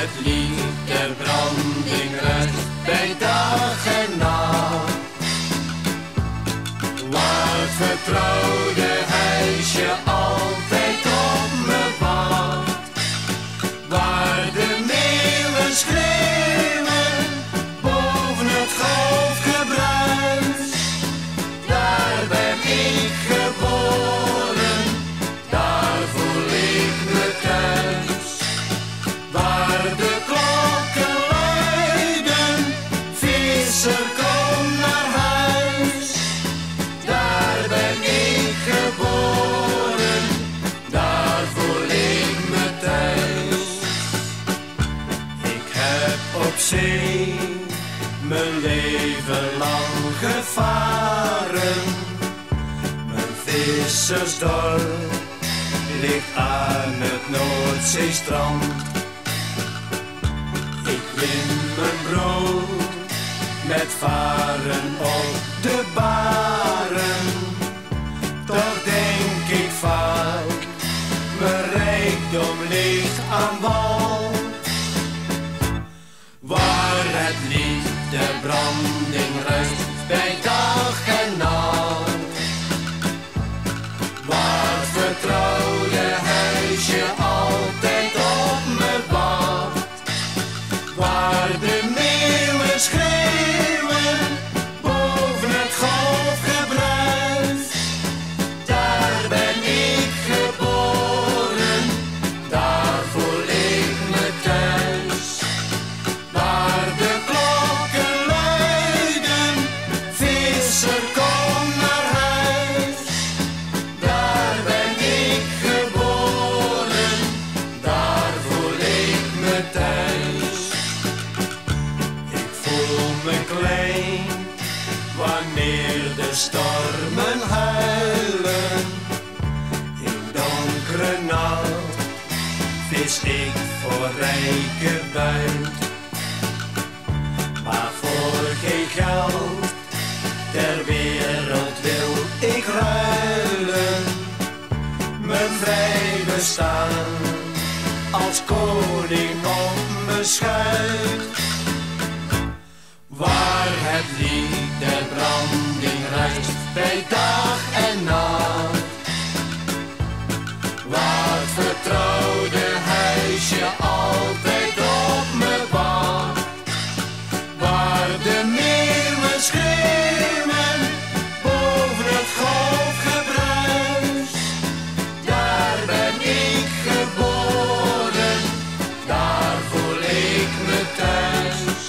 het lied der branding rust bij dag en nacht. Waar het vertrouwde huisje altijd op me wacht. Waar de meeuwen schreeuwen boven het golfgebruis. Daar ben ik geboren, daar voel ik me thuis. Waar de klokken luiden, visser kom naar huis. Daar ben ik geboren, daar voel ik me thuis. Ik heb op zee mijn leven lang gevaren. Mijn vissersdorp ligt aan het Noordzeestrand. Ik win mijn brood met varen op de baren. Toch denk ik vaak, mijn rijkdom ligt aan wal. Waar het lied der branding rust bij dag en nacht. Waar het vertrouwde huisje altijd op me wacht. Waar de meeuwen schreeuwen boven het golfgebruis. Daar ben ik geboren, daar voel ik me thuis. Waar de klokken luiden, visser kom naar huis. Daar ben ik geboren, daar voel ik me thuis. Ik voel me klein wanneer de stormen huilen. In donkere nacht vis ik voor rijke buit. Maar voor geen geld ter wereld wil ik ruilen. Mijn vrij bestaan als koning op mijn schuit. Waar het lied der branding rust bij dag en nacht. Waar het vertrouwde huisje altijd op me wacht. Waar de meeuwen schreeuwen boven het golfgebruis. Daar ben ik geboren, daar voel ik me thuis.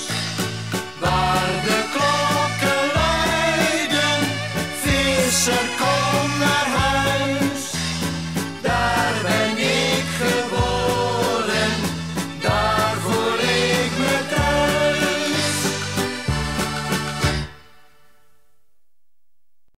Waar de klokken luiden, visser